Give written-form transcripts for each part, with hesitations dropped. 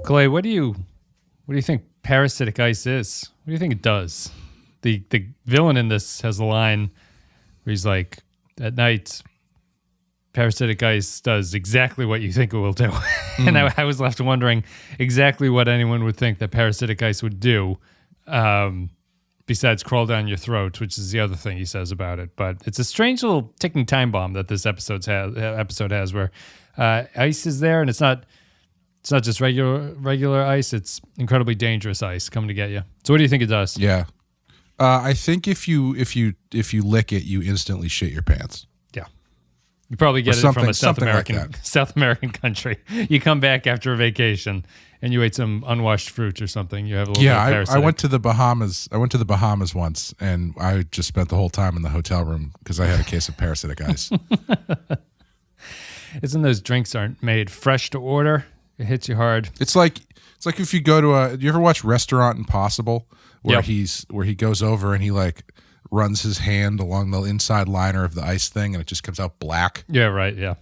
Clay, what do you think parasitic ice is? What do you think it does? The villain in this has a line where he's like, at night, parasitic ice does exactly what you think it will do. And I was left wondering exactly what anyone would think that parasitic ice would do, besides crawl down your throat, which is the other thing he says about it. But it's a strange little ticking time bomb that this episode has where ice is there, and it's not just regular ice. It's incredibly dangerous ice coming to get you. So what do you think it does? Yeah. I think if you lick it, you instantly shit your pants. Yeah. You probably get it from a South American country. You come back after a vacation and you ate some unwashed fruit or something. You have a little bit of parasitic. I went to the Bahamas. I went to the Bahamas once, and I just spent the whole time in the hotel room because I had a case of parasitic ice. Isn't those drinks aren't made fresh to order? It hits you hard. It's like if you go to you ever watch Restaurant Impossible where he goes over and he like runs his hand along the inside liner of the ice thing and it just comes out black. Yeah, right. Yeah.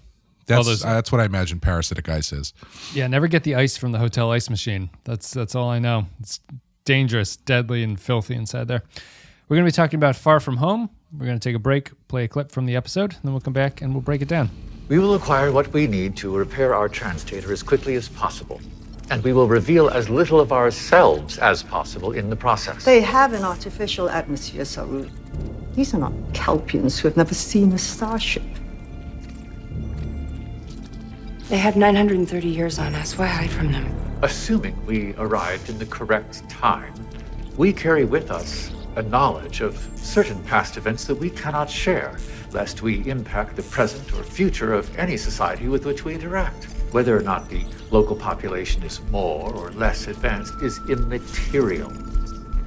That's what I imagine parasitic ice is. Yeah, never get the ice from the hotel ice machine. That's all I know. It's dangerous, deadly, and filthy inside there. We're going to be talking about Far From Home. We're going to take a break, play a clip from the episode, and then we'll come back and we'll break it down. We will acquire what we need to repair our translator as quickly as possible. And we will reveal as little of ourselves as possible in the process. They have an artificial atmosphere, Saru. These are not Kelpians who have never seen a starship. They have 930 years on us. Why hide from them? Assuming we arrived in the correct time, we carry with us a knowledge of certain past events that we cannot share, lest we impact the present or future of any society with which we interact. Whether or not the local population is more or less advanced is immaterial.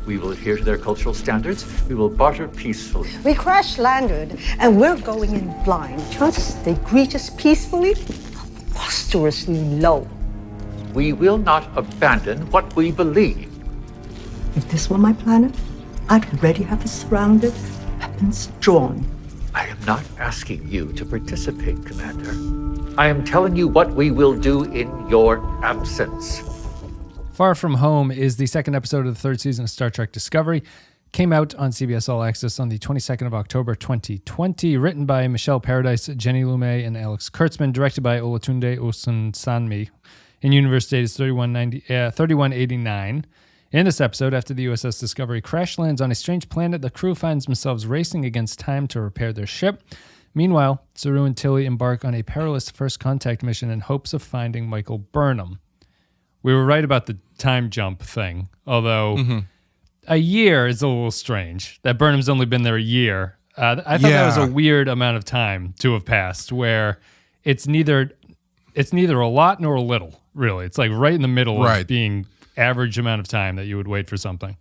We will adhere to their cultural standards. We will barter peacefully. We crash landed, and we're going in blind. Trust they greet us peacefully, preposterously low. We will not abandon what we believe. If this were my planet, I'd already have us surrounded, weapons drawn. I am not asking you to participate, Commander. I am telling you what we will do in your absence. Far From Home is the second episode of the third season of Star Trek Discovery. Came out on CBS All Access on the 22nd of October, 2020. Written by Michelle Paradise, Jenny Lumet, and Alex Kurtzman. Directed by Olatunde Osunsanmi. In universe date is 3189. In this episode, after the USS Discovery crash lands on a strange planet, the crew finds themselves racing against time to repair their ship. Meanwhile, Saru and Tilly embark on a perilous first contact mission in hopes of finding Michael Burnham. We were right about the time jump thing, although a year is a little strange. That Burnham's only been there a year. I thought that was a weird amount of time to have passed, where it's neither a lot nor a little, really. It's like right in the middle of being average amount of time that you would wait for something.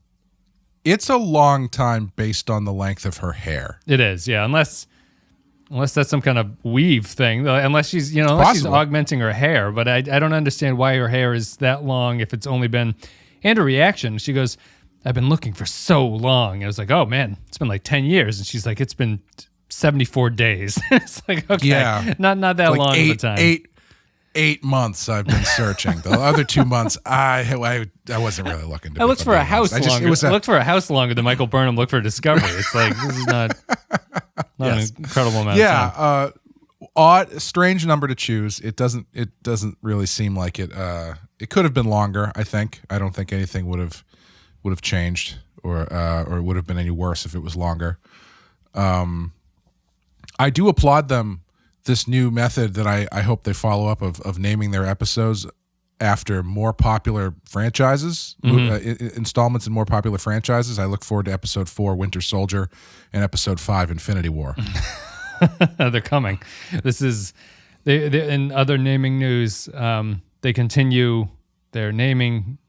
It's a long time based on the length of her hair. It is, yeah, unless that's some kind of weave thing, unless she's augmenting her hair. But I don't understand why her hair is that long if it's only been. And her reaction, she goes, "I've been looking for so long." And I was like, "Oh man, it's been like 10 years." And she's like, "It's been 74 days." It's like, okay, not that like long of a time. 8 months I've been searching. The other 2 months, I wasn't really looking. I looked for a house longer. I looked for a house longer than Michael Burnham looked for Discovery. It's like, this is not an incredible amount of time. Odd, strange number to choose. It doesn't really seem like it. It could have been longer. I don't think anything would have changed or would have been any worse if it was longer. I do applaud them. This new method that I hope they follow up of naming their episodes after more popular franchises, installments in more popular franchises. I look forward to episode 4, Winter Soldier, and episode 5, Infinity War. They're coming. This is, in other naming news, they continue their naming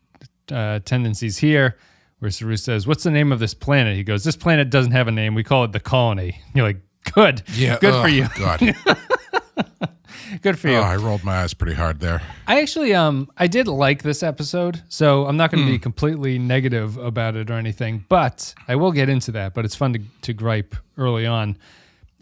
tendencies here, where Saru says, "What's the name of this planet?" He goes, "This planet doesn't have a name. We call it the Colony." You're like, good. Yeah, good for you. God. Good for you. I rolled my eyes pretty hard there. I actually, I did like this episode, so I'm not going to be completely negative about it or anything, but I will get into that, but it's fun to gripe early on.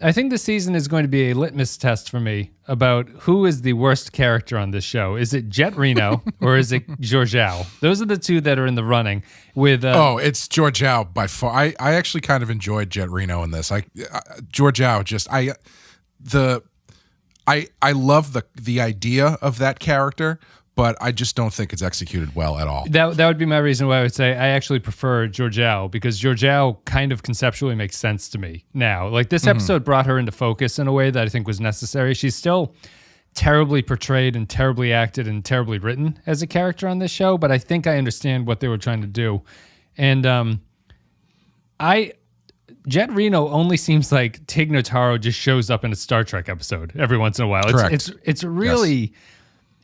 I think this season is going to be a litmus test for me about who is the worst character on this show. Is it Jet Reno or is it Georgiou? Those are the two that are in the running. With it's Georgiou by far. I actually kind of enjoyed Jet Reno in this. Georgiou just I love the idea of that character, but I just don't think it's executed well at all. That would be my reason why I would say I actually prefer Georgiou, because Georgiou kind of conceptually makes sense to me now. Like, this episode brought her into focus in a way that I think was necessary. She's still terribly portrayed and terribly acted and terribly written as a character on this show, but I think I understand what they were trying to do. And Jet Reno only seems like Tig Notaro just shows up in a Star Trek episode every once in a while. Correct. It's really... Yes.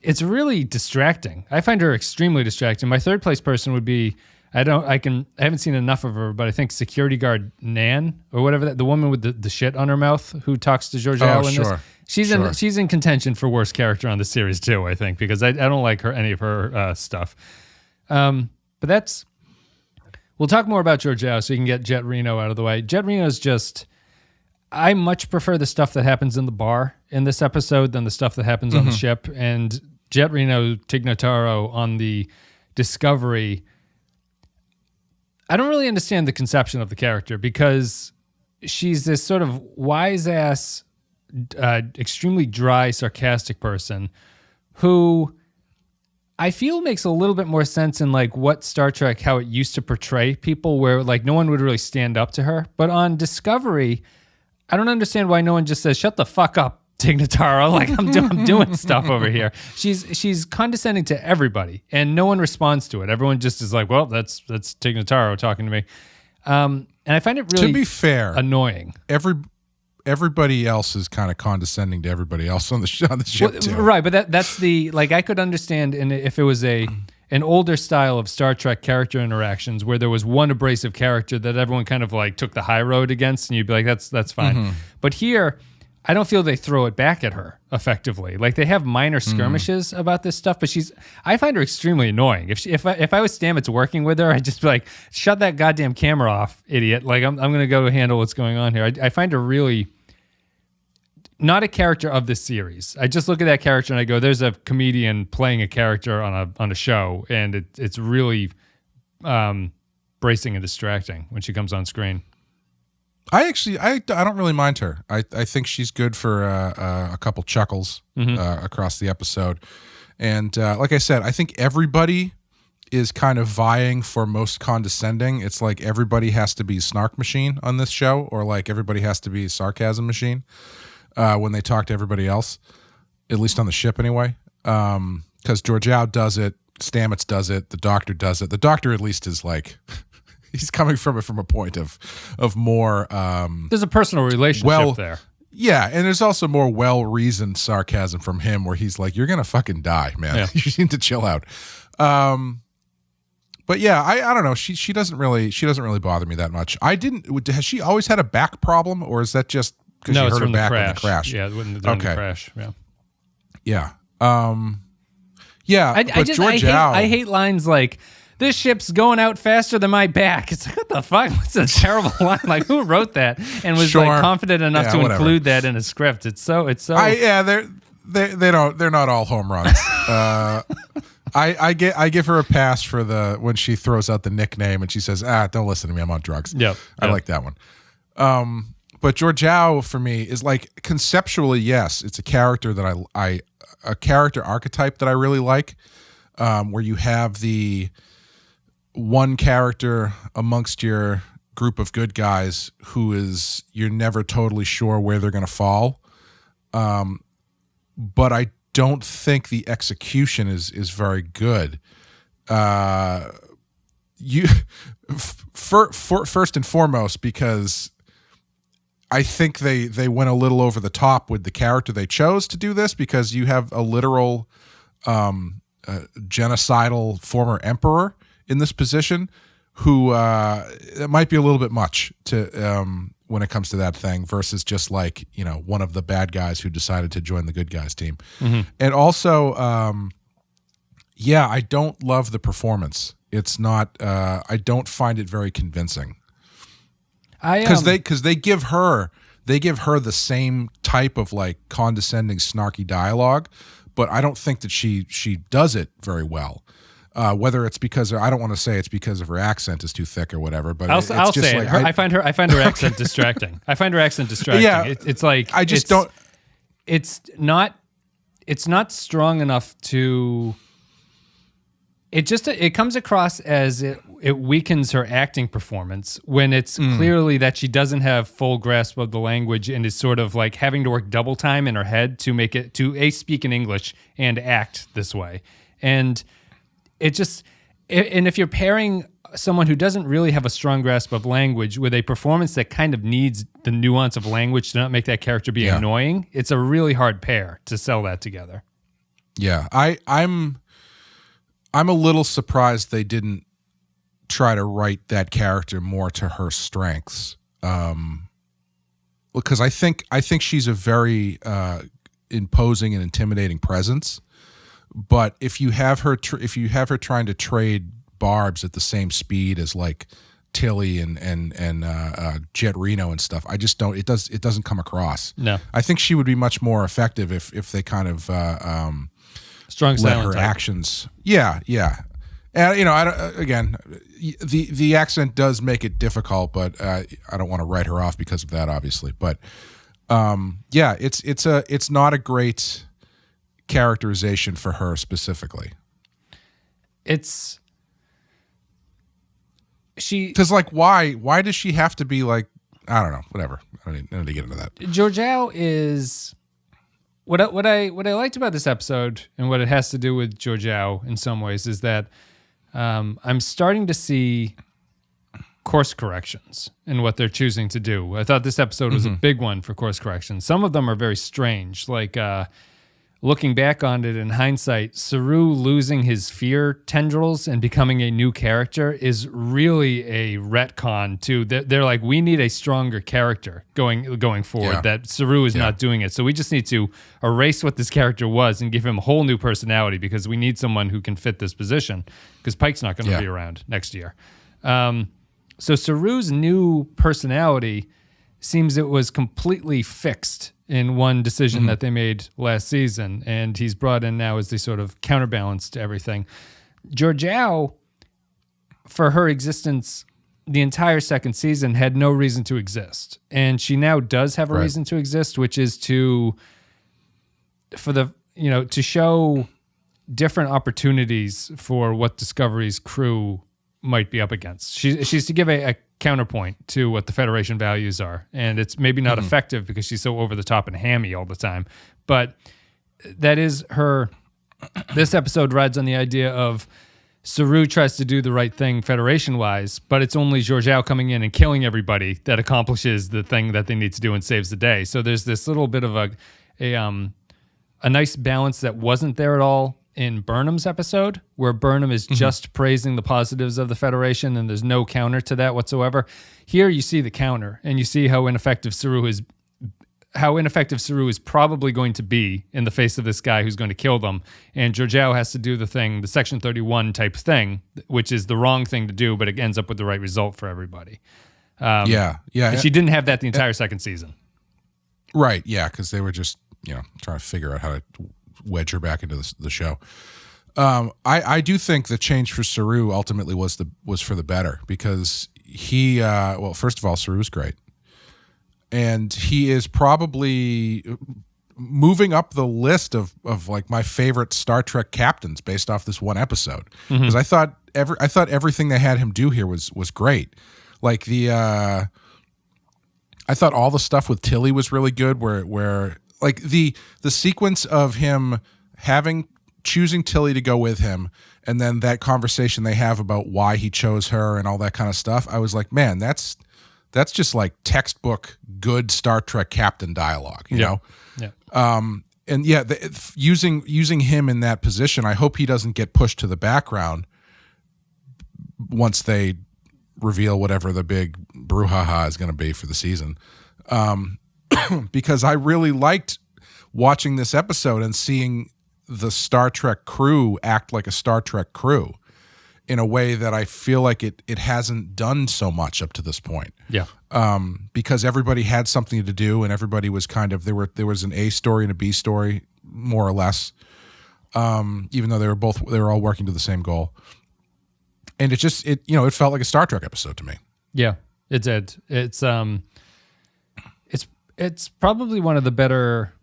It's really distracting. I find her extremely distracting. My third place person would be, I haven't seen enough of her, but I think security guard Nan or whatever, the woman with the shit on her mouth who talks to Georgiou in this. She's in contention for worst character on the series too, I think, because I don't like any of her stuff. But we'll talk more about Georgiou so you can get Jet Reno out of the way. Jet Reno's just, I much prefer the stuff that happens in the bar in this episode than the stuff that happens on the ship. And Jet Reno, Tig Notaro on the Discovery, I don't really understand the conception of the character, because she's this sort of wise-ass, extremely dry, sarcastic person who I feel makes a little bit more sense in like what Star Trek, how it used to portray people, where like no one would really stand up to her. But on Discovery, I don't understand why no one just says, "Shut the fuck up, Tig Notaro." Like, I'm doing stuff over here. She's condescending to everybody, and no one responds to it. Everyone just is like, "Well, that's Tig Notaro talking to me," and I find it really, to be fair, annoying. Everybody else is kind of condescending to everybody else on the ship too. Right, but that's the, like, I could understand if it was an older style of Star Trek character interactions where there was one abrasive character that everyone kind of like took the high road against, and you'd be like, that's fine. But here, I don't feel they throw it back at her effectively. Like, they have minor skirmishes about this stuff, but I find her extremely annoying. If I was Stamets working with her, I'd just be like, shut that goddamn camera off, idiot. Like, I'm going to go handle what's going on here. I find her really not a character of this series. I just look at that character and I go, there's a comedian playing a character on a show, and it's really bracing and distracting when she comes on screen. I don't really mind her. I think she's good for a couple chuckles across the episode. And like I said, I think everybody is kind of vying for most condescending. It's like everybody has to be snark machine on this show, or like everybody has to be sarcasm machine when they talk to everybody else, at least on the ship anyway. Because Georgiou does it, Stamets does it, the Doctor does it. The Doctor at least is like... he's coming from it from a point of more... there's a personal relationship there. Yeah, and there's also more well-reasoned sarcasm from him where he's like, you're going to fucking die, man. Yeah. You need to chill out. But yeah, I don't know. She doesn't really bother me that much. Has she always had a back problem, or is that just because she hurt her back in the crash? Yeah, during the crash. Yeah. Yeah. Yeah. I hate lines like, "This ship's going out faster than my back." It's like, what the fuck? What's a terrible line? Like, who wrote that and was like confident enough to include that in a script? It's so. They're not all home runs. I give her a pass for when she throws out the nickname and she says, "Don't listen to me, I'm on drugs." Yep. I like that one. But Georgiou for me is like, conceptually, yes, it's a character that a character archetype that I really like, where you have the one character amongst your group of good guys who is, you're never totally sure where they're going to fall. But I don't think the execution is very good. First and foremost, because I think they went a little over the top with the character they chose to do this, because you have a literal genocidal former emperor in this position who it might be a little bit much to when it comes to that thing, versus just like, one of the bad guys who decided to join the good guys team. And also, I don't love the performance. It's not, I don't find it very convincing. Because they give her they give her the same type of like condescending, snarky dialogue, but I don't think that she does it very well. Whether it's because I don't want to say it's because of her accent is too thick or whatever, but I'll just say like, it. I find her accent distracting. I find her accent distracting. Yeah, it's like I just don't. It's not strong enough to. It comes across as it weakens her acting performance when it's clearly that she doesn't have full grasp of the language and is sort of like having to work double time in her head to speak in English and act this way. And if you're pairing someone who doesn't really have a strong grasp of language with a performance that kind of needs the nuance of language to not make that character be annoying, it's a really hard pair to sell that together. Yeah, I'm a little surprised they didn't try to write that character more to her strengths. Because I think she's a very imposing and intimidating presence. But if you have her trying to trade barbs at the same speed as like Tilly and Jet Reno and stuff, I just don't. It doesn't come across. No, I think she would be much more effective if they kind of strong let silent her type. actions. Yeah. And the accent does make it difficult, but I don't want to write her off because of that, obviously. But it's not a great characterization for her specifically. Because like why does she have to be like, I don't know, whatever. I don't need to get into that. Georgiou is what I liked about this episode and what it has to do with Georgiou in some ways is that I'm starting to see course corrections in what they're choosing to do. I thought this episode was a big one for course corrections. Some of them are very strange, like looking back on it in hindsight, Saru losing his fear tendrils and becoming a new character is really a retcon too. They're like, we need a stronger character going forward, that Saru is not doing it. So we just need to erase what this character was and give him a whole new personality because we need someone who can fit this position because Pike's not going to be around next year. So Saru's new personality seems it was completely fixed in one decision that they made last season, and he's brought in now as the sort of counterbalance to everything. Georgiou, for her existence, the entire second season had no reason to exist, and she now does have a reason to exist, which is to show different opportunities for what Discovery's crew might be up against. She's to give a counterpoint to what the Federation values are. And it's maybe not effective because she's so over the top and hammy all the time. But that is her. This episode rides on the idea of Saru tries to do the right thing Federation-wise, but it's only Georgiou coming in and killing everybody that accomplishes the thing that they need to do and saves the day. So there's this little bit of a nice balance that wasn't there at all in Burnham's episode, where Burnham is just praising the positives of the Federation and there's no counter to that whatsoever. Here you see the counter and you see how ineffective Saru is probably going to be in the face of this guy who's going to kill them. And Georgiou has to do the Section 31 type thing, which is the wrong thing to do, but it ends up with the right result for everybody. And she didn't have that the entire second season. Right, yeah, because they were just trying to figure out how to wedge her back into the show. I do think the change for Saru ultimately was for the better because he first of all, Saru's great. And he is probably moving up the list of like my favorite Star Trek captains based off this one episode. Because I thought everything they had him do here was great. Like I thought all the stuff with Tilly was really good where like the sequence of him choosing Tilly to go with him and then that conversation they have about why he chose her and all that kind of stuff. I was like, man, that's just like textbook good Star Trek captain dialogue, you know? Yeah. And yeah, using him in that position, I hope he doesn't get pushed to the background once they reveal whatever the big brouhaha is going to be for the season. Because I really liked watching this episode and seeing the Star Trek crew act like a Star Trek crew. in a way that I feel like it hasn't done so much up to this point. Yeah. Because everybody had something to do, and everybody was kind of there was an A story and a B story, more or less. Even though they were all working to the same goal. And it felt like a Star Trek episode to me. Yeah, it did. It's probably one of the better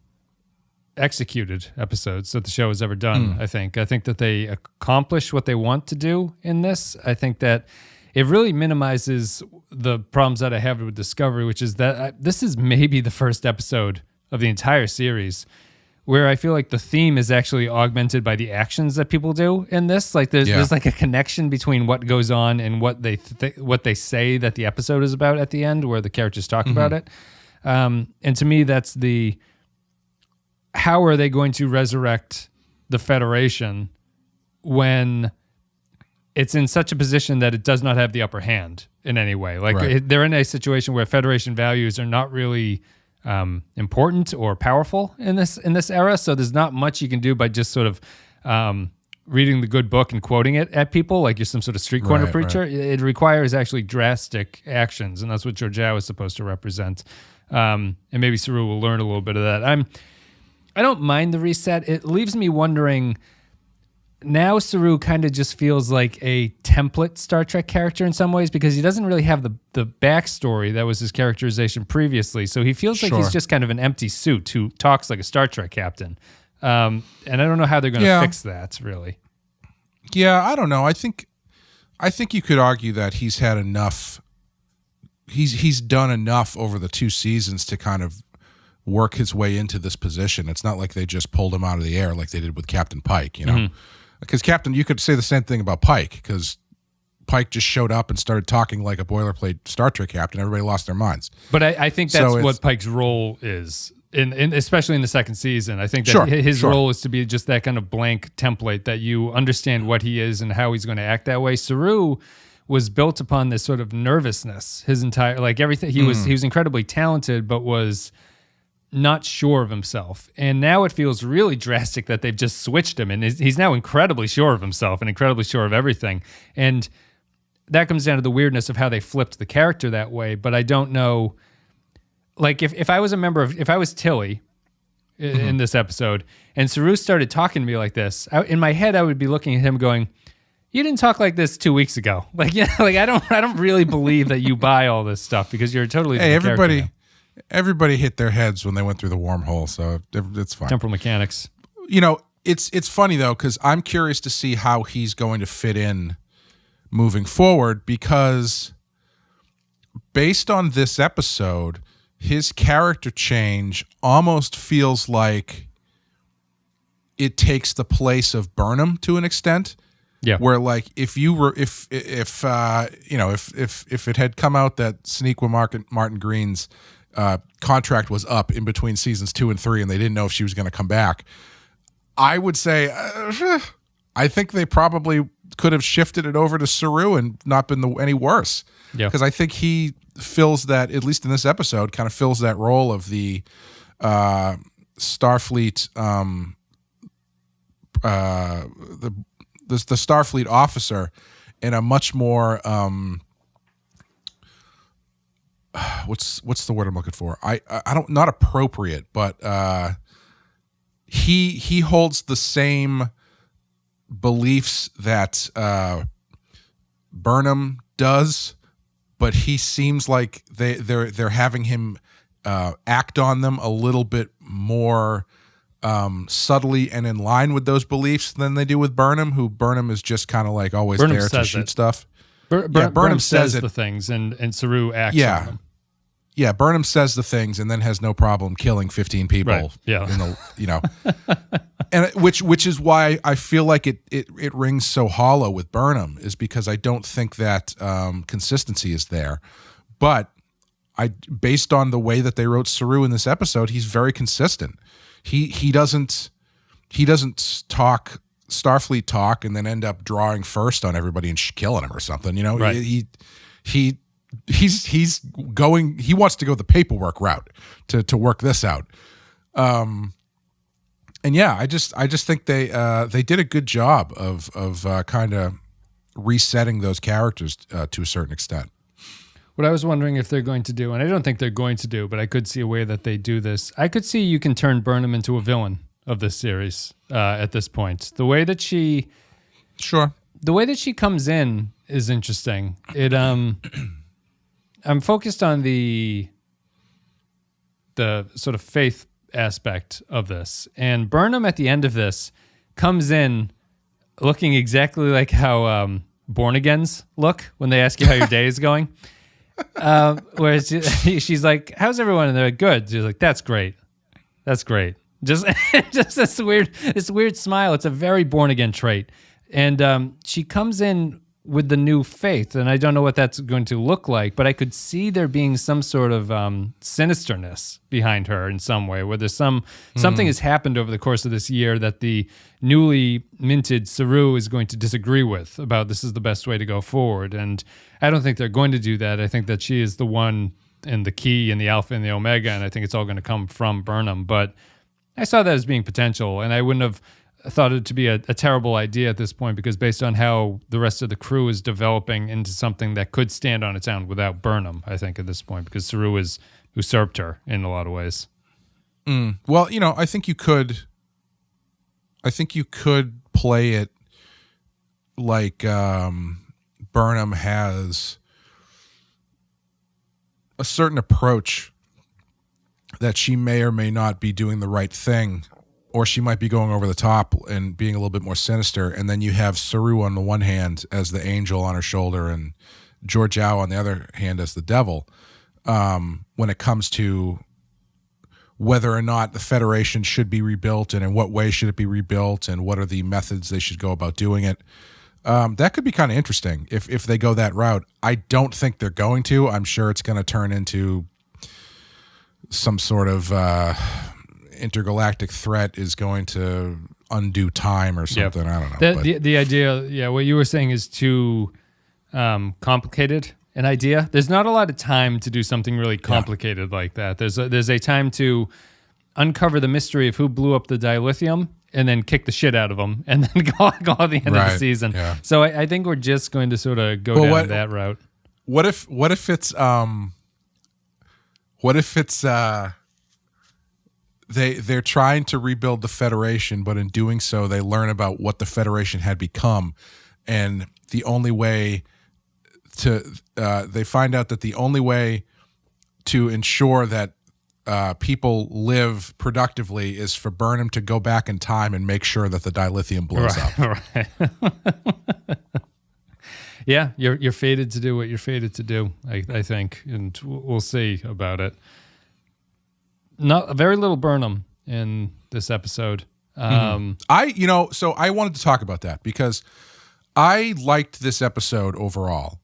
executed episodes that the show has ever done. I think that they accomplish what they want to do in this. I think that it really minimizes the problems that I have with Discovery, which is that this is maybe the first episode of the entire series where I feel like the theme is actually augmented by the actions that people do in this. Like there's like a connection between what goes on and what they say that the episode is about at the end, where the characters talk about it. And to me, that's how are they going to resurrect the Federation when it's in such a position that it does not have the upper hand in any way? Like they're in a situation where Federation values are not really important or powerful in this era. So there's not much you can do by just sort of reading the good book and quoting it at people like you're some sort of street corner preacher. Right. It requires actually drastic actions, and that's what Georgiou is supposed to represent. And maybe Saru will learn a little bit of that. I don't mind the reset. It leaves me wondering. Now Saru kind of just feels like a template Star Trek character in some ways, because he doesn't really have the backstory that was his characterization previously. So he feels like he's just kind of an empty suit who talks like a Star Trek captain. And I don't know how they're going to fix that, really. Yeah, I don't know. I think you could argue that he's had enough. He's done enough over the 2 seasons to kind of work his way into this position. It's not like they just pulled him out of the air like they did with Captain Pike, you know? Because you could say the same thing about Pike, because Pike just showed up and started talking like a boilerplate Star Trek captain. Everybody lost their minds. But I think that's what Pike's role is, especially in the second season. I think that his role is to be just that kind of blank template that you understand what he is and how he's going to act that way. Saru was built upon this sort of nervousness. His entire, like everything, he was incredibly talented, but was not sure of himself. And now it feels really drastic that they've just switched him, and he's now incredibly sure of himself and incredibly sure of everything. And that comes down to the weirdness of how they flipped the character that way. But I don't know, like if I was if I was Tilly in this episode and Saru started talking to me like this, in my head I would be looking at him going, you didn't talk like this 2 weeks ago. Like, I don't really believe that you buy all this stuff, because you're totally Everybody hit their heads when they went through the wormhole, so it's fine. Temporal mechanics. You know, it's funny though, because I'm curious to see how he's going to fit in moving forward, because based on this episode, his character change almost feels like it takes the place of Burnham to an extent. Yeah. Where like if it had come out that Sonequa Martin Green's contract was up in between seasons 2 and 3, and they didn't know if she was going to come back, I would say I think they probably could have shifted it over to Saru and not been any worse. Yeah, because I think he fills that, at least in this episode, kind of fills that role of the Starfleet the Starfleet officer in a much more what's the word I'm looking for? I don't, not appropriate, but he holds the same beliefs that Burnham does, but he seems like they're having him act on them a little bit more subtly and in line with those beliefs than they do with Burnham, who Burnham is just kind of like always Burnham there to shoot stuff. Burnham says the things and Saru acts on them. Yeah, Burnham says the things and then has no problem killing 15 people. Right. Yeah. And which is why I feel like it rings so hollow with Burnham, is because I don't think that consistency is there. But based on the way that they wrote Saru in this episode, he's very consistent. He doesn't talk Starfleet talk and then end up drawing first on everybody and killing him or something. You know, right. He's going. He wants to go the paperwork route to work this out. And yeah, I just think they did a good job of kind of resetting those characters to a certain extent. What I was wondering if they're going to do, and I don't think they're going to do, but I could see a way that they do this. I could see you can turn Burnham into a villain of this series at this point. The way that she comes in is interesting. I'm focused on the sort of faith aspect of this, and Burnham at the end of this comes in looking exactly like how born-agains look when they ask you how your day is going. Where she's like, how's everyone? And they're like, good. She's like, that's great. Just this weird smile. It's a very born-again trait. And she comes in with the new faith, and I don't know what that's going to look like, but I could see there being some sort of sinisterness behind her in some way, where there's something has happened over the course of this year that the newly minted Saru is going to disagree with about this is the best way to go forward. And I don't think they're going to do that. I think that she is the one and the key and the alpha and the omega, and I think it's all going to come from Burnham. But I saw that as being potential, and I wouldn't have thought it to be a terrible idea at this point, because based on how the rest of the crew is developing into something that could stand on its own without Burnham, I think at this point, because Saru has usurped her in a lot of ways. Well, I think you could play it like Burnham has a certain approach that she may or may not be doing the right thing, or she might be going over the top and being a little bit more sinister. And then you have Saru on the one hand as the angel on her shoulder, and Georgiou on the other hand as the devil. When it comes to whether or not the Federation should be rebuilt, and in what way should it be rebuilt, and what are the methods they should go about doing it. That could be kind of interesting if they go that route. I don't think they're going to. I'm sure it's going to turn into some sort of intergalactic threat is going to undo time or something. Yep. I don't know. The idea, what you were saying is too complicated an idea. There's not a lot of time to do something really complicated like that. There's a time to uncover the mystery of who blew up the dilithium and then kick the shit out of them and then go at the end of the season. Yeah. So I think we're just going to sort of go down that route. What if it's they're trying to rebuild the Federation, but in doing so, they learn about what the Federation had become, and the only way they find out that the only way to ensure that people live productively is for Burnham to go back in time and make sure that the dilithium blows up. Right. Yeah, you're fated to do what you're fated to do, I think, and we'll see about it. Not very little Burnham in this episode. So I wanted to talk about that because I liked this episode overall.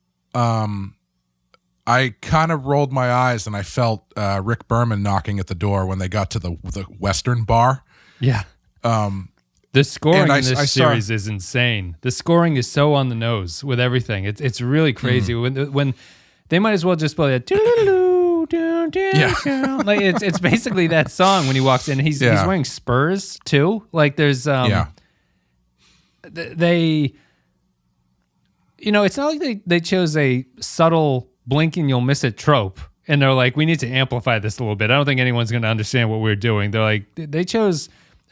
I kind of rolled my eyes and I felt Rick Berman knocking at the door when they got to the Western bar. Yeah. The scoring in this series is insane. The scoring is so on the nose with everything. It's really crazy. When they might as well just play a like it's basically that song when he walks in. He's wearing spurs too. Like there's they, it's not like they chose a subtle blink and you'll miss it trope and they're like, we need to amplify this a little bit. I don't think anyone's going to understand what we're doing. They're like,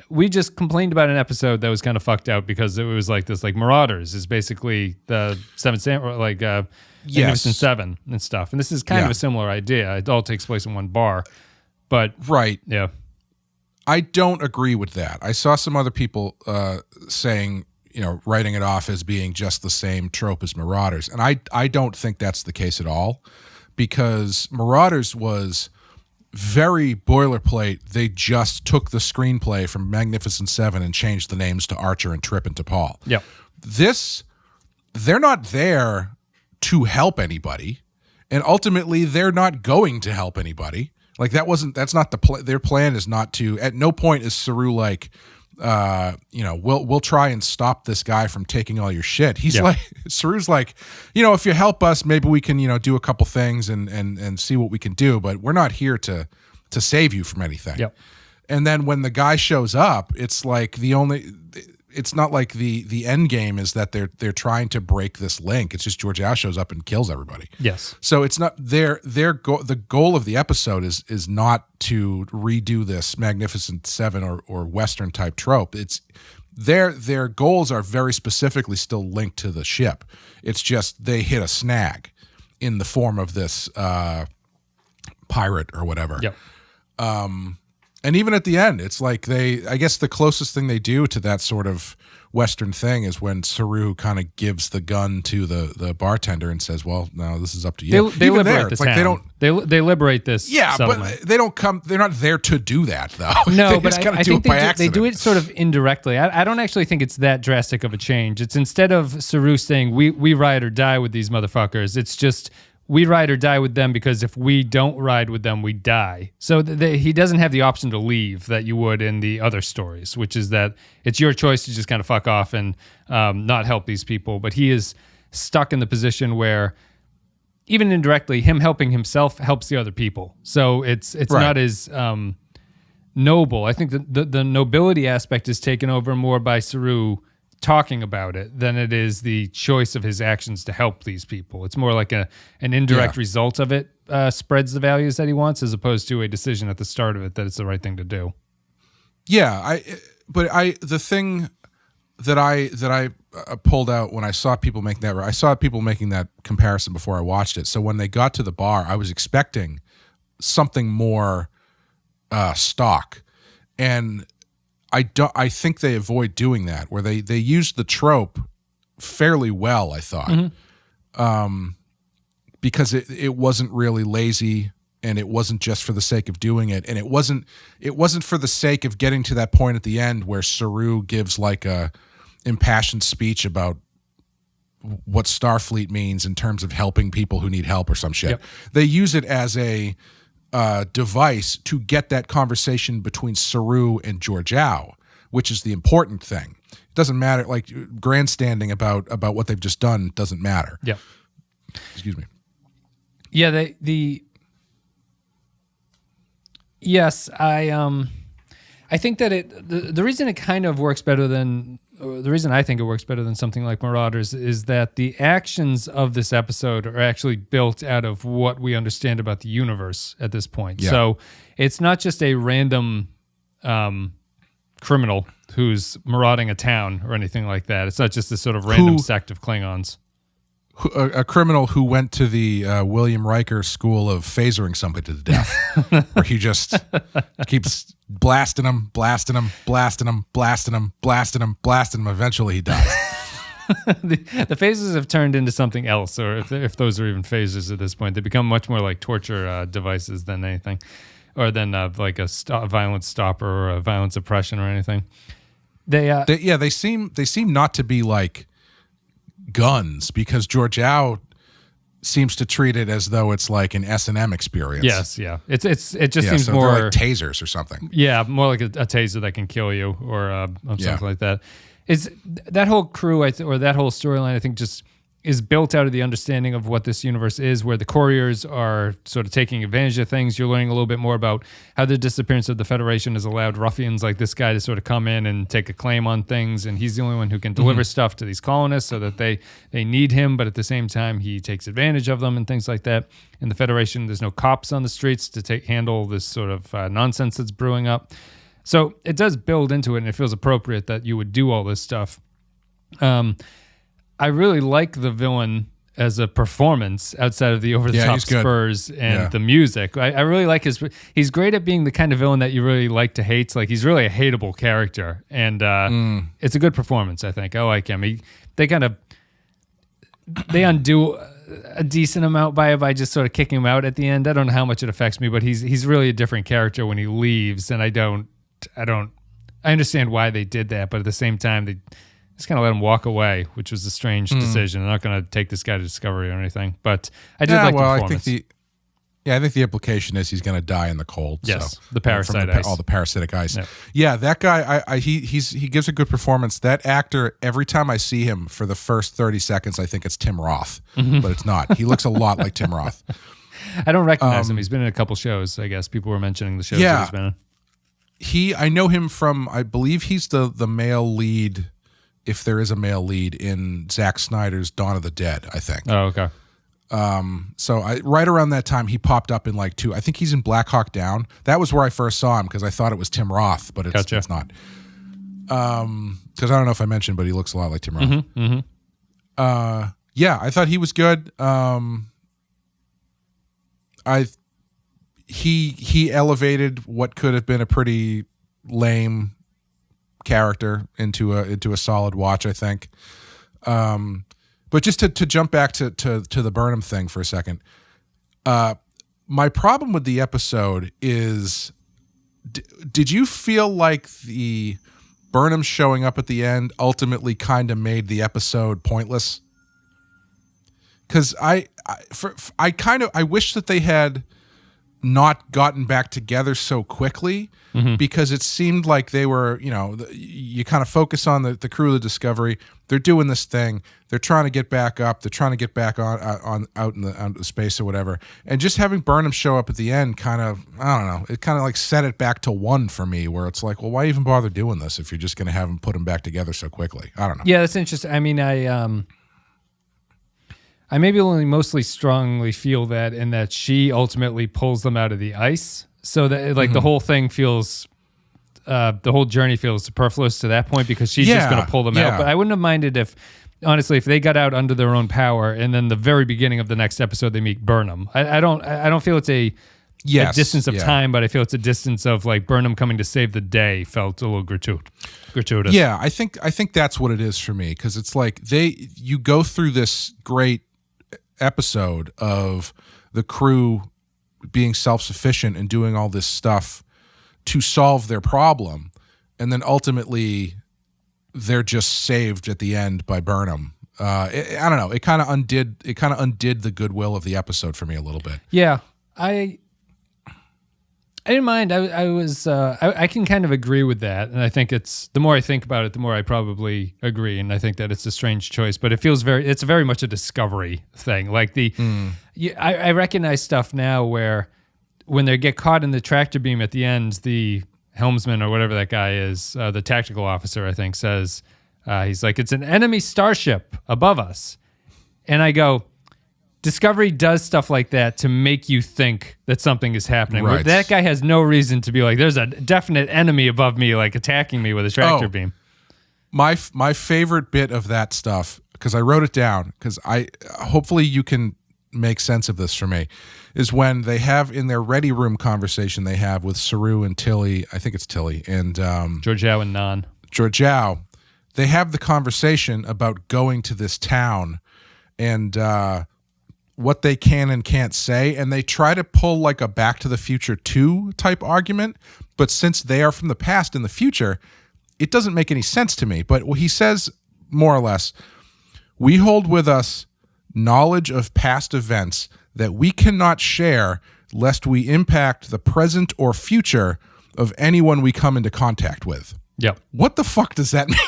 we just complained about an episode that was kind of fucked out because it was like this, like Marauders is basically the Seven Samurai, like Magnificent Seven and stuff. And this is kind of a similar idea. It all takes place in one bar, but yeah, I don't agree with that. I saw some other people saying, writing it off as being just the same trope as Marauders. And I don't think that's the case at all, because Marauders was very boilerplate. They just took the screenplay from Magnificent Seven and changed the names to Archer and Trip and T'Pol. Yeah. They're not there to help anybody, and ultimately they're not going to help anybody. Like that's not their plan is not to, at no point is Saru like, we'll try and stop this guy from taking all your shit. He's like, Saru's like, if you help us, maybe we can, do a couple things and see what we can do, but we're not here to save you from anything. Yep. And then when the guy shows up, it's like it's not like the end game is that they're trying to break this link. It's just George Howe shows up and kills everybody. Yes. So it's not the goal of the episode is not to redo this Magnificent Seven or Western type trope. It's their goals are very specifically still linked to the ship. It's just they hit a snag in the form of this pirate or whatever. Yep. And even at the end, it's like I guess the closest thing they do to that sort of Western thing is when Saru kind of gives the gun to the bartender and says, "Well, now this is up to you." They even liberate there, the it's like town. They liberate this. Yeah, settlement. but they don't come. They're not there to do that, though. No, they but just I do think it by they accident. do it sort of indirectly. I don't actually think it's that drastic of a change. It's instead of Saru saying, we ride or die with these motherfuckers, it's just, we ride or die with them because if we don't ride with them, we die. So he doesn't have the option to leave that you would in the other stories, which is that it's your choice to just kind of fuck off and not help these people. But he is stuck in the position where even indirectly, him helping himself helps the other people. So it's Right. not as noble. I think the nobility aspect is taken over more by Saru talking about it than it is the choice of his actions to help these people. It's more like an indirect result of it spreads the values that he wants, as opposed to a decision at the start of it that it's the right thing to do. Yeah, the thing that I pulled out when I saw people making that, I saw people making that comparison before I watched it. So when they got to the bar, I was expecting something more stock, and I think they avoid doing that, where they used the trope fairly well, I thought, because it wasn't really lazy, and it wasn't just for the sake of doing it, and it wasn't for the sake of getting to that point at the end where Saru gives like a impassioned speech about what Starfleet means in terms of helping people who need help or some shit. Yep. They use it as a device to get that conversation between Saru and Georgiou, which is the important thing. It doesn't matter, like grandstanding about what they've just done doesn't matter. Yeah. Excuse me. Yeah, yes, I think that the reason it kind of works better than, or the reason I think it works better than something like Marauders is that the actions of this episode are actually built out of what we understand about the universe at this point. Yeah. So it's not just a random criminal who's marauding a town or anything like that. It's not just this sort of random sect of Klingons. A criminal who went to the William Riker school of phasering somebody to death, where he just keeps blasting him. Eventually he dies. The phases have turned into something else, or if those are even phases at this point, they become much more like torture devices than anything, or than like a violence stopper or a violence suppression or anything. They seem not to be like guns, because Georgiou seems to treat it as though it's like an S&M experience. Yes, yeah. It just seems so more they're like tasers or something. Yeah, more like a taser that can kill you, or something like that. Is that whole crew or that whole storyline? I think just is built out of the understanding of what this universe is, where the couriers are sort of taking advantage of things. You're learning a little bit more about how the disappearance of the Federation has allowed ruffians like this guy to sort of come in and take a claim on things, and he's the only one who can deliver stuff to these colonists so that they need him, but at the same time he takes advantage of them and things like that. In the Federation, there's no cops on the streets to handle this sort of nonsense that's brewing up. So it does build into it, and it feels appropriate that you would do all this stuff. I really like the villain as a performance outside of the over-the-top spurs and the music. I really like he's great at being the kind of villain that you really like to hate. Like, he's really a hateable character, and it's a good performance, I think. I like him. They undo a decent amount by just sort of kicking him out at the end. I don't know how much it affects me, but he's really a different character when he leaves, and I understand why they did that, but at the same time, they just kind of let him walk away, which was a strange decision. I'm not going to take this guy to Discovery or anything, but I did like the performance. I think the implication is he's going to die in the cold. Yes, so, the parasite ice. All the parasitic ice. Yeah, that guy, he gives a good performance. That actor, every time I see him for the first 30 seconds, I think it's Tim Roth, but it's not. He looks a lot like Tim Roth. I don't recognize him. He's been in a couple shows, I guess. People were mentioning the shows that he's been in. I know him from, I believe he's the male lead if there is a male lead in Zack Snyder's Dawn of the Dead, I think. Oh, okay. So right around that time, he popped up in like 2. I think he's in Black Hawk Down. That was where I first saw him because I thought it was Tim Roth, but it's not. Because I don't know if I mentioned, but he looks a lot like Tim Roth. Yeah, I thought he was good. He elevated what could have been a pretty lame character into a solid watch, I think. But just to jump back to the Burnham thing for a second, my problem with the episode is, did you feel like the Burnham showing up at the end ultimately kind of made the episode pointless? Because I wish that they had not gotten back together so quickly, because it seemed like they were, you kind of focus on the crew of the Discovery. They're doing this thing. They're trying to get back up. They're trying to get back on out in the space or whatever. And just having Burnham show up at the end kind of, I don't know, it kind of like set it back to 1 for me, where it's like, well, why even bother doing this if you're just going to have them put them back together so quickly? I don't know. Yeah, that's interesting. I mean, I maybe only mostly strongly feel that in that she ultimately pulls them out of the ice, so that like the whole thing feels, the whole journey feels superfluous to that point, because she's just going to pull them out. But I wouldn't have minded if, honestly, if they got out under their own power, and then the very beginning of the next episode they meet Burnham. I don't feel it's a distance of time, but I feel it's a distance of like Burnham coming to save the day felt a little gratuitous. Yeah, I think that's what it is for me, because it's like you go through this great episode of the crew being self-sufficient and doing all this stuff to solve their problem, and then ultimately they're just saved at the end by Burnham. I don't know. It kind of undid the goodwill of the episode for me a little bit. Yeah, I didn't mind. I can kind of agree with that, and I think it's, the more I think about it, the more I probably agree, and I think that it's a strange choice, but it feels it's very much a Discovery thing. Like I recognize stuff now where when they get caught in the tractor beam at the end, the helmsman or whatever that guy is, the tactical officer, I think, says, he's like, it's an enemy starship above us, and I go, Discovery does stuff like that to make you think that something is happening. Right. That guy has no reason to be like, there's a definite enemy above me, like attacking me with a tractor beam. My favorite bit of that stuff, because I wrote it down, because hopefully you can make sense of this for me, is when they have in their ready room conversation they have with Saru and Tilly, I think it's Tilly, and Georgiou and Nan. Georgiou, they have the conversation about going to this town and what they can and can't say, and they try to pull like a Back to the Future 2 type argument, but since they are from the past in the future, it doesn't make any sense to me. But he says, more or less, we hold with us knowledge of past events that we cannot share lest we impact the present or future of anyone we come into contact with. Yep. What the fuck does that mean?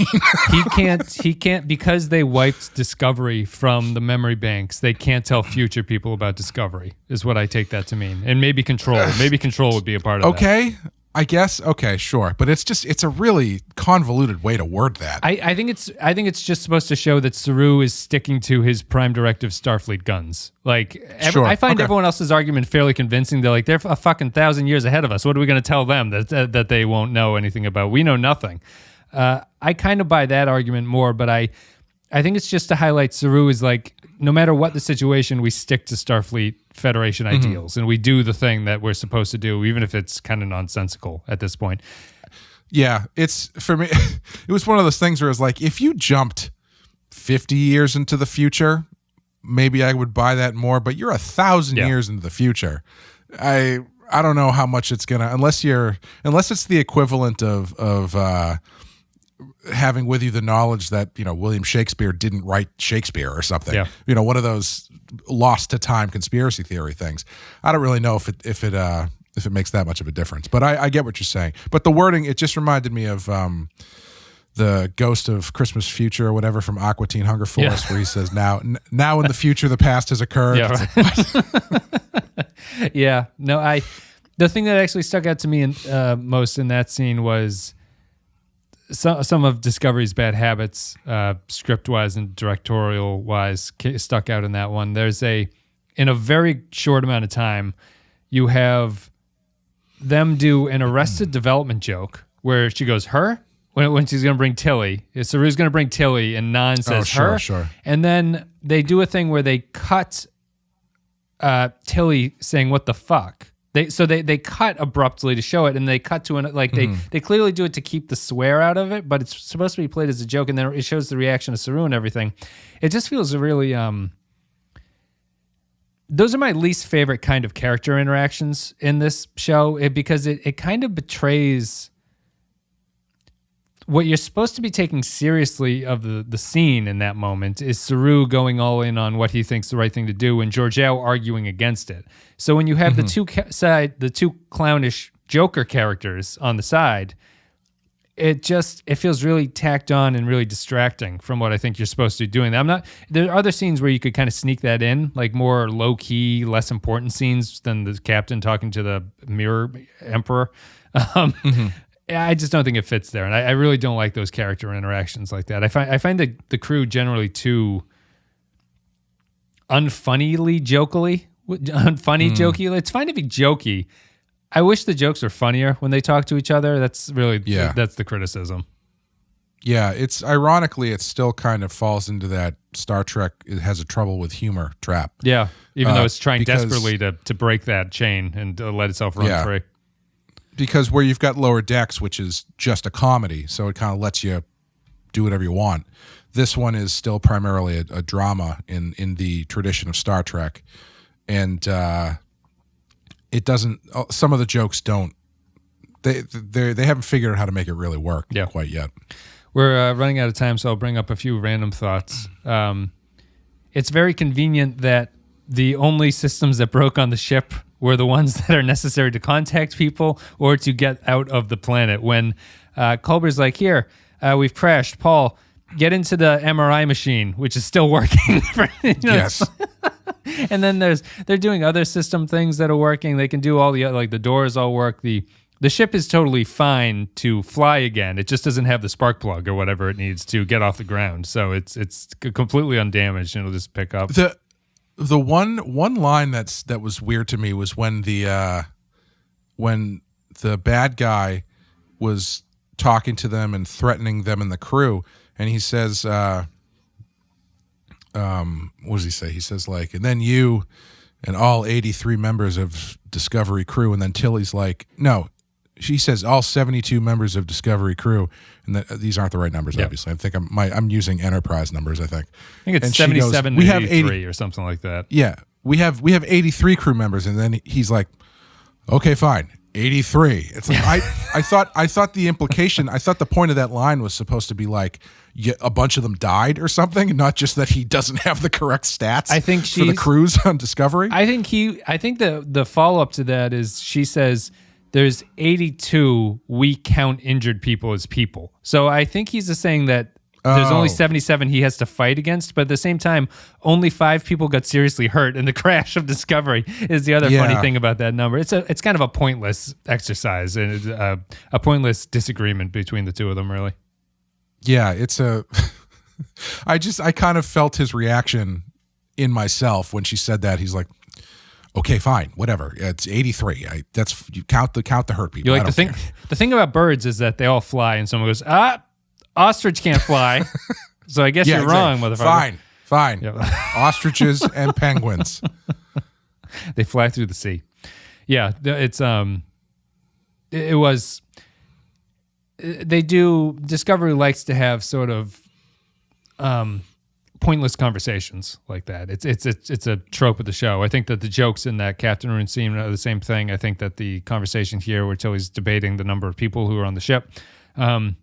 He can't, because they wiped Discovery from the memory banks, they can't tell future people about Discovery, is what I take that to mean. And maybe Control. Maybe Control would be a part of that. Okay. I guess. Okay, sure. But it's a really convoluted way to word that. I think it's just supposed to show that Saru is sticking to his Prime Directive Starfleet guns. Like, Sure. I find everyone else's argument fairly convincing. They're like, they're a fucking 1,000 years ahead of us. What are we going to tell them that they won't know anything about? We know nothing. I kind of buy that argument more, but I think it's just to highlight Saru is like, no matter what the situation, we stick to Starfleet Federation ideals, and we do the thing that we're supposed to do, even if it's kind of nonsensical at this point. Yeah, it's, for me, it was one of those things where it's like, if you jumped 50 years into the future, maybe I would buy that more, but you're 1,000 years into the future. I don't know how much it's gonna, unless it's the equivalent of having with you the knowledge that, William Shakespeare didn't write Shakespeare or something. Yeah. One of those lost to time conspiracy theory things. I don't really know if it makes that much of a difference, but I get what you're saying. But the wording, it just reminded me of the Ghost of Christmas Future or whatever from Aqua Teen Hunger Force, where he says, now in the future, the past has occurred. Yeah, right. Yeah. No, the thing that actually stuck out to me most in that scene was some of Discovery's bad habits, script-wise and directorial-wise, stuck out in that one. In a very short amount of time, you have them do an Arrested Development joke where she goes, her? When she's going to bring Tilly. Saru's going to bring Tilly, and Nan says her. Sure. And then they do a thing where they cut Tilly saying, what the fuck? They cut abruptly to show it, and they cut to they clearly do it to keep the swear out of it, but it's supposed to be played as a joke, and then it shows the reaction of Saru and everything. It just feels really those are my least favorite kind of character interactions in this show, because it kind of betrays what you're supposed to be taking seriously of the scene in that moment is Saru going all in on what he thinks the right thing to do and Georgiou arguing against it. So when you have the two clownish Joker characters on the side, it feels really tacked on and really distracting from what I think you're supposed to be doing. There are other scenes where you could kind of sneak that in, like more low key, less important scenes than the captain talking to the mirror emperor. I just don't think it fits there, and I really don't like those character interactions like that. I find the crew generally too jokey. It's fine to be jokey. I wish the jokes were funnier when they talk to each other. That's really that's the criticism. Yeah, it still kind of falls into that Star Trek has a trouble with humor trap. Yeah, even though it's trying desperately to break that chain and let itself run free. Because where you've got Lower Decks, which is just a comedy, so it kind of lets you do whatever you want. This one is still primarily a drama in the tradition of Star Trek, and it doesn't. Some of the jokes don't. They haven't figured out how to make it really work quite yet. We're running out of time, so I'll bring up a few random thoughts. It's very convenient that the only systems that broke on the ship were the ones that are necessary to contact people or to get out of the planet. When Culber's like, here, we've crashed. Paul, get into the MRI machine, which is still working. Yes. And then they're doing other system things that are working. They can do all the doors all work. The ship is totally fine to fly again. It just doesn't have the spark plug or whatever it needs to get off the ground. So it's completely undamaged and it'll just pick up. The one line that was weird to me was when the bad guy was talking to them and threatening them and the crew, and he says, what does he say? He says and then you and all 83 members of Discovery crew, and then Tilly's like, no. She says all 72 members of Discovery crew, and these aren't the right numbers. Obviously, I think I'm using Enterprise numbers. I think it's 77 to 83 or something like that. Yeah, we have 83 crew members, and then he's like, okay, fine, 83. It's like I thought the implication, I thought the point of that line was supposed to be like a bunch of them died or something, not just that he doesn't have the correct stats. I think for the crews on Discovery. I think the follow up to that is she says, there's 82, we count injured people as people. So I think he's just saying that there's only 77 he has to fight against, but at the same time, only 5 people got seriously hurt in the crash of Discovery is the other funny thing about that number. It's kind of a pointless exercise and a pointless disagreement between the two of them, really. Yeah, I kind of felt his reaction in myself when she said that. He's like, okay, fine, whatever. It's 83. You count the hurt people. You like the thing about birds is that they all fly, and someone goes, ostrich can't fly. So I guess you're wrong, motherfucker. Fine. Yep. Ostriches and penguins. They fly through the sea. Yeah, it's it was. They do. Discovery likes to have sort of pointless conversations like that. It's a trope of the show. I think that the jokes in that Captain Roon scene are the same thing. I think that the conversation here where Tilly's debating the number of people who are on the ship, I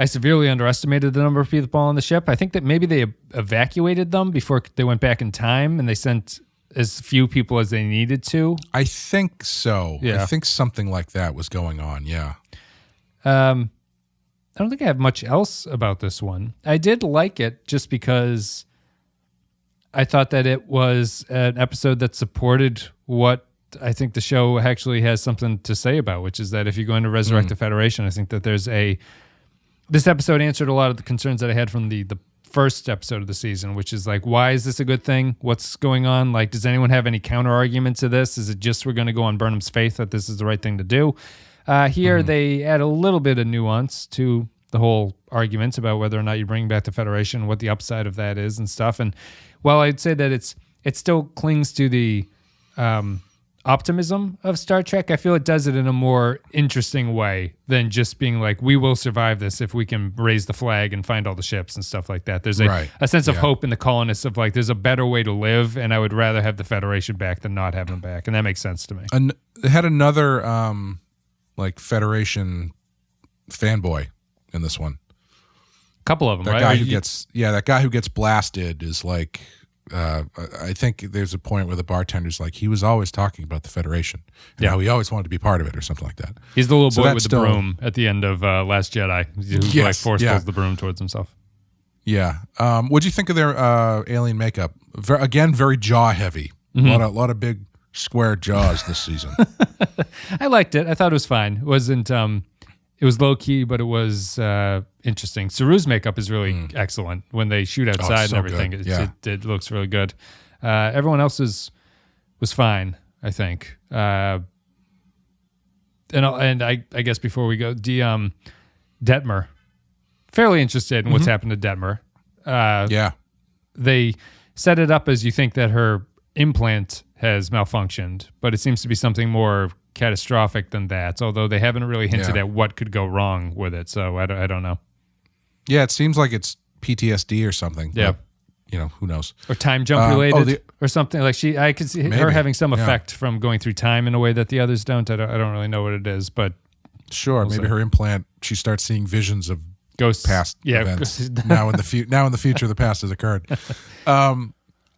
severely underestimated the number of people on the ship. I think that maybe they evacuated them before they went back in time and they sent as few people as they needed to. I think so. Yeah. I think something like that was going on. Yeah. I don't think I have much else about this one. I did like it just because I thought that it was an episode that supported what I think the show actually has something to say about, which is that if you're going to resurrect the Federation, I think that this episode answered a lot of the concerns that I had from the first episode of the season, which is like, why is this a good thing? What's going on? Like, does anyone have any counter argument to this? Is it just we're going to go on Burnham's faith that this is the right thing to do? Here, they add a little bit of nuance to the whole arguments about whether or not you bring back the Federation, what the upside of that is and stuff. And while I'd say that it still clings to the optimism of Star Trek, I feel it does it in a more interesting way than just being like, we will survive this if we can raise the flag and find all the ships and stuff like that. There's a sense of hope in the colonists of like, there's a better way to live, and I would rather have the Federation back than not have them back. And that makes sense to me. And it had another like Federation fanboy in this one. A couple of them, right? That guy who gets blasted is like, I think there's a point where the bartender's like, he was always talking about the Federation and how he always wanted to be part of it or something like that. He's the little boy with the broom at the end of Last Jedi, who like pulls the broom towards himself. Yeah. What'd you think of their alien makeup? Again, very jaw heavy. A lot of big square jaws this season. I liked it. I thought it was fine. It wasn't. It was low key, but it was interesting. Saru's makeup is really excellent when they shoot outside and everything. It looks really good. Everyone else was fine, I think. And I guess before we go, Detmer, fairly interested in what's happened to Detmer. They set it up as you think that her implant has malfunctioned, but it seems to be something more catastrophic than that, although they haven't really hinted at what could go wrong with it, so I don't know. Yeah, it seems like it's PTSD or something. Yeah. But, who knows? Or time jump related or something. Like I could see her having some effect from going through time in a way that the others don't. I don't really know what it is, but... Sure, maybe her implant, she starts seeing visions of ghosts, past events. now in the future, the past has occurred.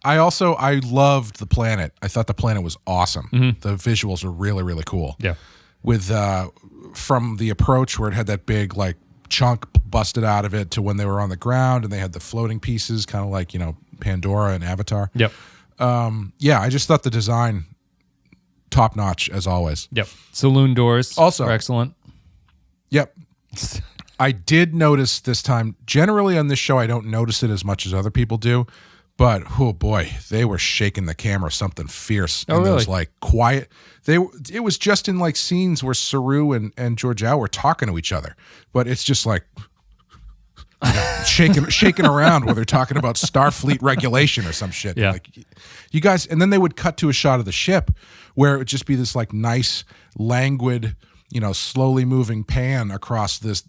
I loved the planet. I thought the planet was awesome. The visuals are really, really cool. Yeah. With from the approach where it had that big like chunk busted out of it to when they were on the ground and they had the floating pieces, kind of like Pandora and Avatar. Yep. I just thought the design top notch as always. Yep. Saloon doors also are excellent. Yep. I did notice this time. Generally on this show, I don't notice it as much as other people do. But oh boy, they were shaking the camera something fierce. Oh, really? Those like quiet. It was just in like scenes where Saru and Georgiou were talking to each other, but it's just like shaking around while they're talking about Starfleet regulation or some shit. Yeah. Like, you guys, and then they would cut to a shot of the ship where it would just be this like nice, languid, slowly moving pan across this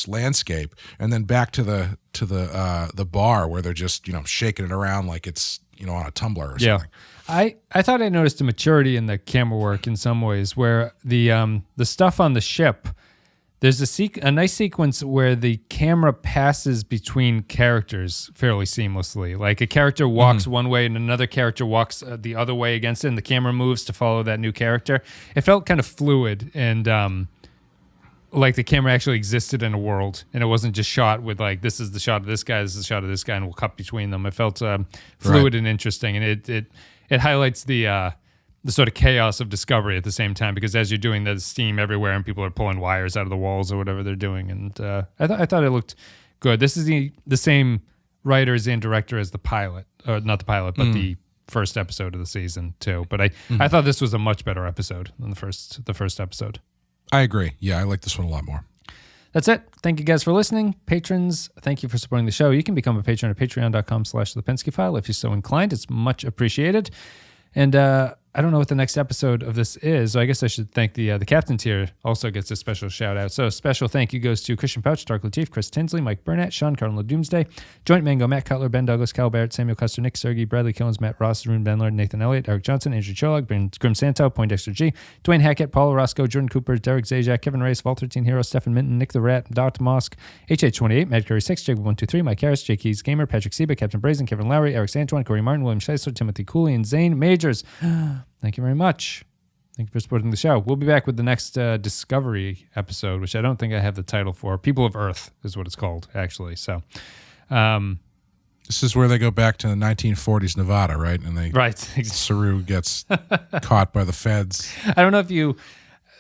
landscape, and then back to the bar where they're just shaking it around like it's on a tumbler or something. I thought I noticed a maturity in the camera work in some ways where the stuff on the ship, there's a nice sequence where the camera passes between characters fairly seamlessly. Like a character walks one way and another character walks the other way against it, and the camera moves to follow that new character. It felt kind of fluid and like the camera actually existed in a world, and it wasn't just shot with like, this is the shot of this guy, this is the shot of this guy, and we'll cut between them. It felt fluid and interesting, and it highlights the sort of chaos of Discovery at the same time, because as you're doing, there's steam everywhere and people are pulling wires out of the walls or whatever they're doing. And I thought it looked good. This is the same writers and director as the pilot, or not the pilot, but the first episode of the season too. But I thought this was a much better episode than the first episode. I agree. Yeah, I like this one a lot more. That's it. Thank you guys for listening. Patrons, thank you for supporting the show. You can become a patron at patreon.com/The Pensky File if you're so inclined. It's much appreciated. And I don't know what the next episode of this is, so I guess I should thank the captain tier. Also gets a special shout out. So special thank you goes to Christian Pouch, Dark Latif, Chris Tinsley, Mike Burnett, Sean Cardinal Doomsday, Joint Mango, Matt Cutler, Ben Douglas, Cal Barrett, Samuel Custer, Nick Sergey, Bradley Killens, Matt Ross, Rune Benlard, Nathan Elliott, Eric Johnson, Andrew Cholog, Grim Santo, Poindexter G, Dwayne Hackett, Paul Roscoe, Jordan Cooper, Derek Zajac, Kevin Race, Vault 13 Hero, Stephen Minton, Nick the Rat, Dr. Mosk, HH28, Matt Curry 6, Jacob 123, Mike Harris, Jake Keys Gamer, Patrick Seba, Captain Brazen, Kevin Lowry, Eric Santuan, Corey Martin, William Scheisler, Timothy Cooley, and Zane Majors. Thank you very much. Thank you for supporting the show. We'll be back with the next Discovery episode, which I don't think I have the title for. People of Earth is what it's called, actually. So, This is where they go back to the 1940s Nevada, right? And Right. Saru gets caught by the feds. I don't know if you.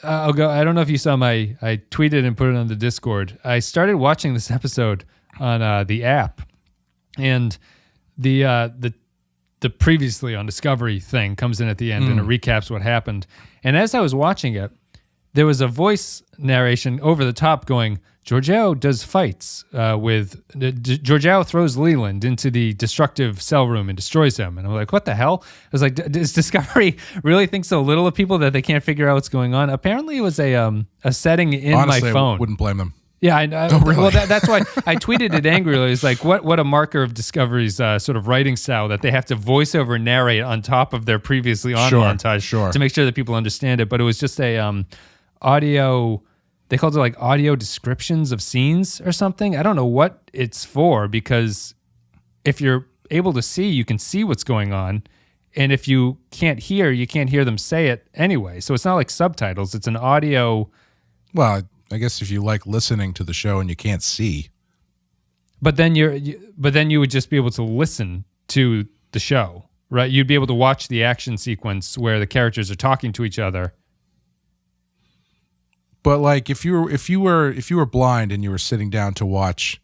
I don't know if you saw I tweeted and put it on the Discord. I started watching this episode on the app, and the previously on Discovery thing comes in at the end and it recaps what happened. And as I was watching it, there was a voice narration over the top going, Georgiou does fights Georgiou throws Leland into the destructive cell room and destroys him. And I'm like, what the hell? I was like, does Discovery really think so little of people that they can't figure out what's going on? Apparently it was a setting in Honestly, my phone. I wouldn't blame them. Yeah, Really? Well, that's why I tweeted it angrily. It's like, what a marker of Discovery's sort of writing style that they have to voice over narrate on top of their previously on montage to make sure that people understand it. But it was just a audio, they called it like audio descriptions of scenes or something. I don't know what it's for, because if you're able to see, you can see what's going on. And if you can't hear, you can't hear them say it anyway. So it's not like subtitles. It's an audio. Well, I guess if you like listening to the show and you can't see. But then you would just be able to listen to the show, right? You'd be able to watch the action sequence where the characters are talking to each other. But like if you were blind and you were sitting down to watch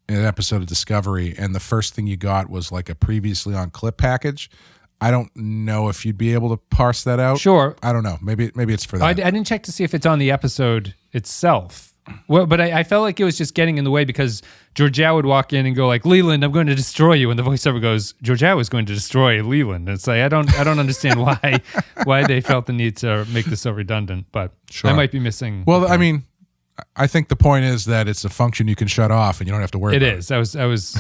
an episode of Discovery and the first thing you got was like a previously on clip package, I don't know if you'd be able to parse that out. Sure. I don't know. Maybe it's for that. I didn't check to see if it's on the episode itself. Well, but I felt like it was just getting in the way, because Georgiou would walk in and go like, Leland, I'm going to destroy you. And the voiceover goes, Georgiou is going to destroy Leland. It's like, I don't understand why they felt the need to make this so redundant, but I might be missing. Well, I mean, I think the point is that it's a function you can shut off and you don't have to worry about it. It is.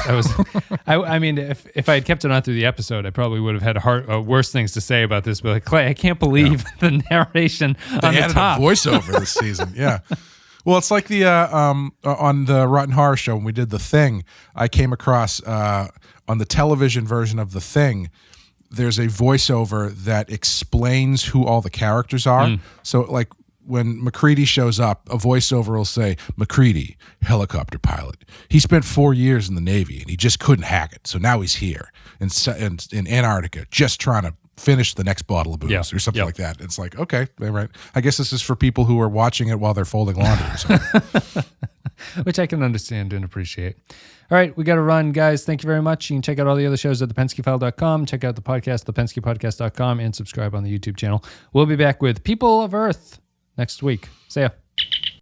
I mean, if I had kept it on through the episode, I probably would have had worse things to say about this. But like, Clay, I can't believe the narration on the top. A voiceover this season. Yeah. Well, it's like the on the Rotten Horror Show when we did The Thing, I came across on the television version of The Thing, there's a voiceover that explains who all the characters are. So like when McCready shows up, a voiceover will say, McCready, helicopter pilot. He spent 4 years in the Navy and he just couldn't hack it. So now he's here in Antarctica just trying to finish the next bottle of booze or something like that. It's like, okay, right. I guess this is for people who are watching it while they're folding laundry or something. Which I can understand and appreciate. All right, we got to run, guys. Thank you very much. You can check out all the other shows at thepenskyfile.com. Check out the podcast, thepenskypodcast.com, and subscribe on the YouTube channel. We'll be back with People of Earth next week. See ya.